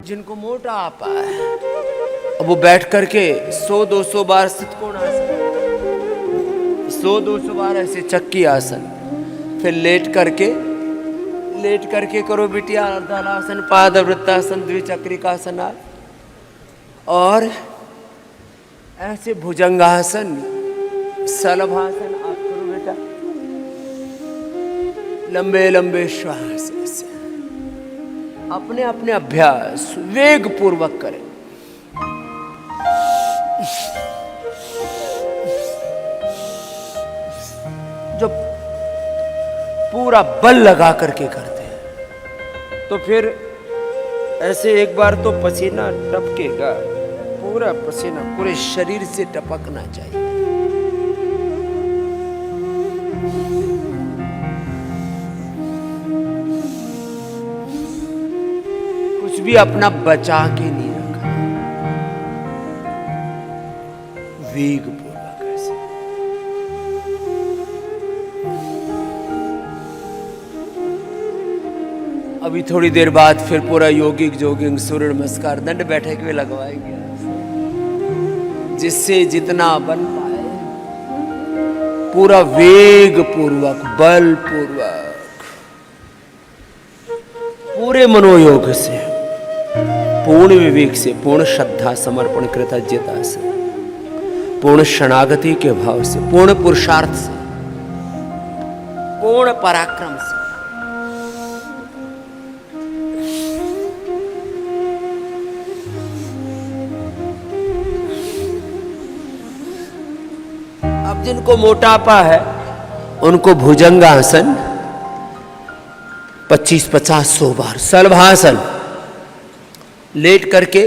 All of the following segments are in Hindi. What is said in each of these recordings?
जिनको मोटा आपा है, अब वो बैठ करके 100-200 बार सितकोण आसन, 100-200 बार ऐसे चक्की आसन, फिर लेट करके करो बिटिया अर्धहलासन, पादवृत्तासन, द्विचक्रिकासन, और ऐसे भुजंगासन, सलभासन आप करो बेटा। लंबे लंबे श्वास से अपने अपने अभ्यास वेग पूर्वक करें। जो पूरा बल लगा करके करते हैं तो फिर ऐसे एक बार तो पसीना टपकेगा, पूरा पसीना पूरे शरीर से टपकना चाहिए। कुछ भी अपना बचा के नहीं रखा, वेग पूर्वक ऐसे। अभी थोड़ी देर बाद फिर पूरा योगिक जोगिंग सूर्य नमस्कार दंड बैठक में लगवाएंगे, जिससे जितना बन पाए पूरा वेग पूर्वक, बल पूर्वक, पूरे मनोयोग से, पूर्ण विवेक से, पूर्ण श्रद्धा समर्पण कृतज्ञता से, पूर्ण शरणागति के भाव से, पूर्ण पुरुषार्थ से, पूर्ण पराक्रम से। अब जिनको मोटापा है उनको भुजंगासन 25-50-100 बार, सलभासन लेट करके,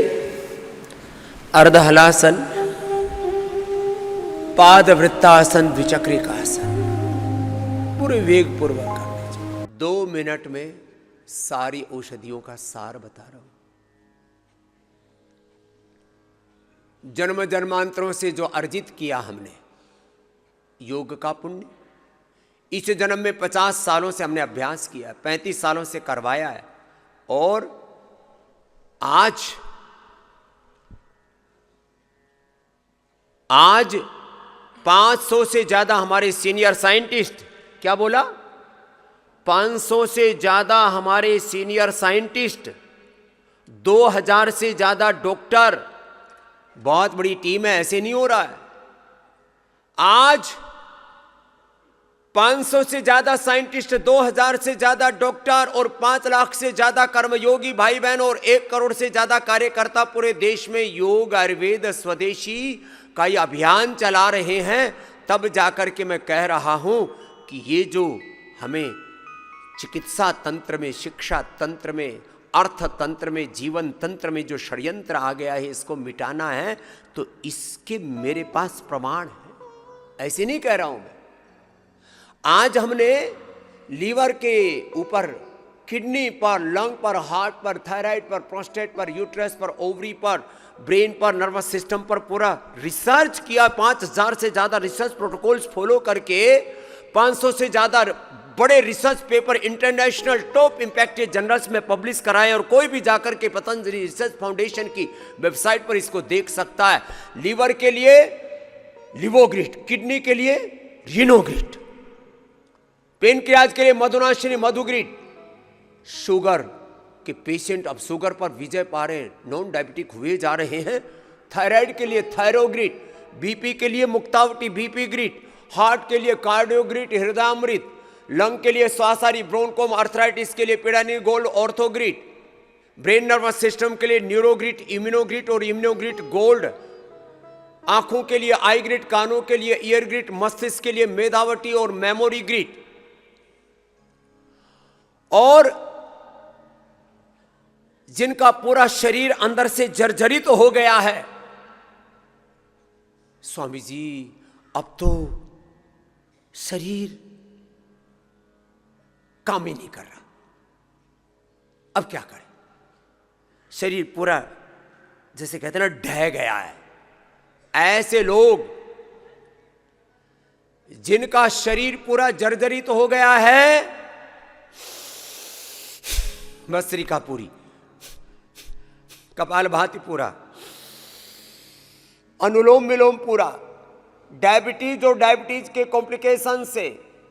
अर्धहलासन, पादवृत्तासन, द्विचक्रिकासन, पूरे वेग पूर्वक करना चाहिए। 2 मिनट में सारी औषधियों का सार बता रहा हूं। जन्म जन्मांतरों से जो अर्जित किया हमने योग का पुण्य, इस जन्म में 50 सालों से हमने अभ्यास किया, 35 सालों से करवाया है, और आज 500 से ज्यादा हमारे सीनियर साइंटिस्ट, क्या बोला, 500 से ज्यादा हमारे सीनियर साइंटिस्ट, 2000 से ज्यादा डॉक्टर, बहुत बड़ी टीम है, ऐसे नहीं हो रहा है। आज 500 से ज्यादा साइंटिस्ट, 2000 से ज्यादा डॉक्टर और 5 लाख से ज्यादा कर्मयोगी भाई बहन और 1 करोड़ से ज्यादा कार्यकर्ता पूरे देश में योग आयुर्वेद स्वदेशी का ये अभियान चला रहे हैं। तब जाकर के मैं कह रहा हूं कि ये जो हमें चिकित्सा तंत्र में, शिक्षा तंत्र में, अर्थतंत्र में, जीवन तंत्र में जो षड्यंत्र आ गया है, इसको मिटाना है, तो इसके मेरे पास प्रमाण है, ऐसे नहीं कह रहा हूं मैं। आज हमने लीवर के ऊपर, किडनी पर, लंग पर, हार्ट पर, थायराइड पर, प्रोस्टेट पर, यूट्रस पर, ओवरी पर, ब्रेन पर, नर्वस सिस्टम पर पूरा रिसर्च किया। 5000 से ज्यादा रिसर्च प्रोटोकॉल्स फॉलो करके 500 से ज्यादा बड़े research paper international top impacted journals में पब्लिश कराए, और कोई भी जाकर के पतंजलि रिसर्च फाउंडेशन की वेबसाइट पर इसको देख सकता है। लीवर के लिए लिवोग्रिट, किडनी के लिए रिनोग्रिट, पेनक्रियाज के लिए मधुनाशिनी मधुग्रिट, शुगर के पेशेंट अब शुगर पर विजय पा रहे हैं, नॉन डायबिटिक हुए जा रहे हैं। थायराइड के लिए थायरोग्रिट, बीपी के लिए मुक्तावटी बीपी ग्रिट, हार्ट के लिए कार्डियोग्रिट हृदयामृत, लंग के लिए स्वासारी ब्रोंकोम, अर्थराइटिस के लिए पिडानी gold Orthogrit, brain nervous system के लिए न्यूरोग्रिट, इम्यूनोग्रिट और इम्यूनोग्रिट गोल्ड, आंखों के लिए आई ग्रिट, कानों के लिए ईयर ग्रिट, मस्तिष्क के लिए मेधावटी और मेमोरी ग्रिट। और जिनका पूरा शरीर अंदर से जर्जरित हो गया है, स्वामी जी अब तो शरीर काम ही नहीं कर रहा, अब क्या करें, शरीर पूरा जैसे कहते हैं ना ढह गया है। ऐसे लोग जिनका शरीर पूरा जर्जरित हो गया है, भस्त्रिका पूरी, कपालभाति पूरा, अनुलोम विलोम पूरा, डायबिटीज और डायबिटीज के कॉम्प्लिकेशन से,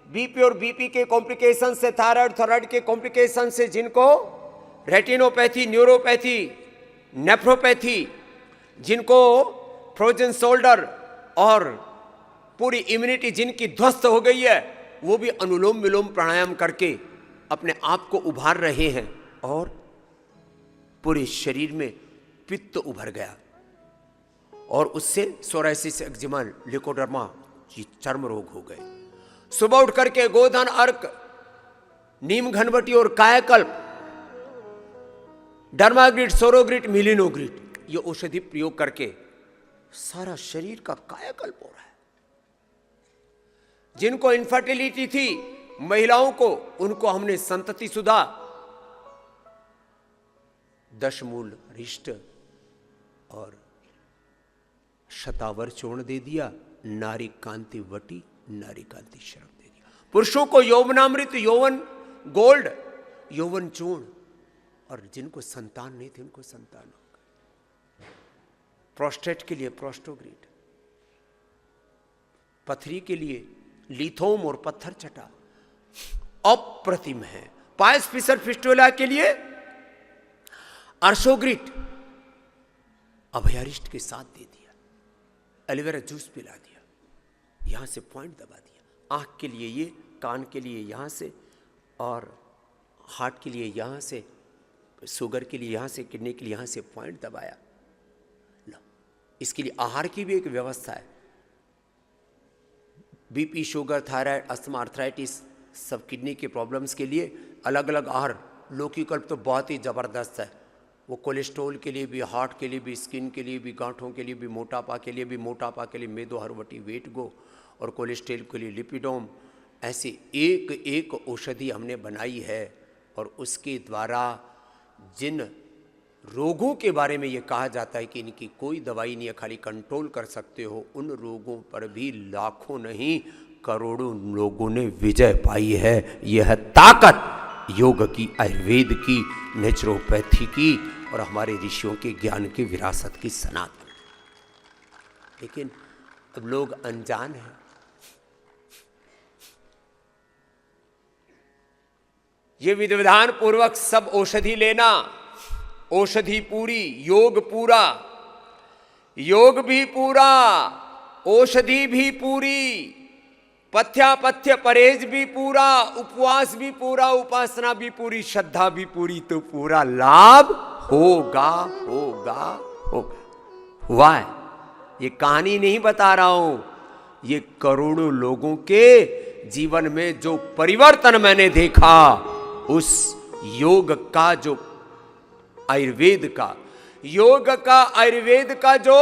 बीपी और बीपी के कॉम्प्लिकेशन से, थायराइड के कॉम्प्लिकेशन से, जिनको रेटिनोपैथी, न्यूरोपैथी, नेफ्रोपैथी, जिनको फ्रोजन शोल्डर और पूरी इम्यूनिटी जिनकी ध्वस्त हो गई है, वो भी अनुलोम विलोम प्राणायाम करके अपने आप को उभार रहे हैं और पूरे शरीर में पित्त उभर गया और उससे सोराइसिस, एक्जिमा, लिकोडर्मा चर्म रोग हो गए। सुबह उठ करके गोधन, अर्क, नीम घनवटी और कायाकल्प, डर्माग्रिट, सोरोग्रिट, मिलिनोग्रिट, ये औषधि प्रयोग करके सारा शरीर का कायाकल्प हो रहा है। जिनको इनफर्टिलिटी थी महिलाओं को, उनको हमने संतति सुधा, दशमूल, रिष्ट और शतावर चूर्ण दे दिया, नारी कांति वटी, नारी कांति शरम दे दिया। पुरुषों को यौवनामृत, यौवन गोल्ड, यौवन चूर्ण, और जिनको संतान नहीं थे उनको संतान हो गए। प्रोस्टेट के लिए प्रोस्टोग्रिड, पथरी के लिए लिथोम और पत्थर चटा, अप्रतिम है। पायस फिशर फिस्टुला के लिए अर्शोग्रिट अभयारिष्ट के साथ दे दिया, एलोवेरा जूस पिला दिया, यहां से पॉइंट दबा दिया। आंख के लिए ये, कान के लिए यहां से, और हार्ट के लिए यहां से, शुगर के लिए यहां से, किडनी के लिए यहां से पॉइंट दबाया। लो, इसके लिए आहार की भी एक व्यवस्था है। BP, sugar, thyroid, asthma, arthritis, सब किडनी के प्रॉब्लम्स के लिए अलग अलग आहार। लौकीकल्प तो बहुत ही ज़बरदस्त है, वो कोलेस्ट्रॉल के लिए भी, हार्ट के लिए भी, स्किन के लिए भी, गांठों के लिए भी, मोटापा के लिए भी, मोटापा के लिए मेदो हरवटी, वेट गो, और कोलेस्ट्रॉल के लिए लिपिडोम। ऐसे एक एक औषधि हमने बनाई है और उसके द्वारा जिन रोगों के बारे में ये कहा जाता है कि इनकी कोई दवाई नहीं है, खाली कंट्रोल कर सकते हो, उन रोगों पर भी लाखों नहीं करोड़ों लोगों ने विजय पाई है। यह ताकत योग की, आयुर्वेद की, नेचुरोपैथी की और हमारे ऋषियों के ज्ञान की विरासत की सनातन। लेकिन अब लोग अनजान हैं। ये विधि विधान पूर्वक सब औषधि लेना, औषधि पूरी, योग पूरा, योग भी पूरा, औषधि भी पूरी, पथ्यापथ्य परहेज भी पूरा, उपवास भी पूरा, उपासना भी पूरी, श्रद्धा भी पूरी, तो पूरा लाभ होगा होगा होगा। हुआ है, ये कहानी नहीं बता रहा हूं, ये करोड़ों लोगों के जीवन में जो परिवर्तन मैंने देखा, उस योग का, जो आयुर्वेद का, योग का, आयुर्वेद का जो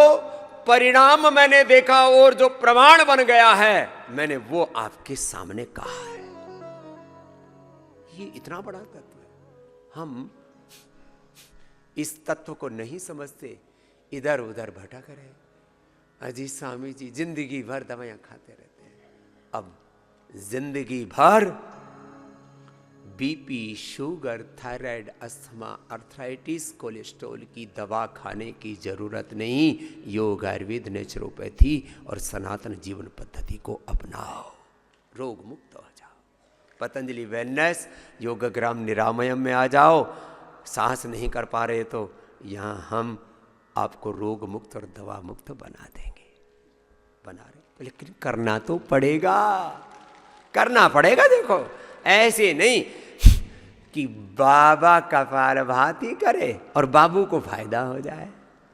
परिणाम मैंने देखा और जो प्रमाण बन गया है, मैंने वो आपके सामने कहा है। ये इतना बड़ा तत्व है, हम इस तत्व को नहीं समझते, इधर उधर भटक रहे। अजी स्वामी जी जिंदगी भर दवाइयां खाते रहते हैं। अब जिंदगी भर BP, sugar, thyroid, asthma, arthritis, cholesterol की दवा खाने की जरूरत नहीं। योग, आयुर्वेद, नेचुरोपैथी और सनातन जीवन पद्धति को अपनाओ, रोग मुक्त हो जाओ। पतंजलि वेलनेस योगग्राम निरामयम में आ जाओ। साहस नहीं कर पा रहे तो यहाँ हम आपको रोग मुक्त और दवा मुक्त बना देंगे। बना रहे, लेकिन करना तो पड़ेगा, करना पड़ेगा। देखो ऐसे नहीं कि बाबा कपालभाति करे और बाबू को फायदा हो जाए।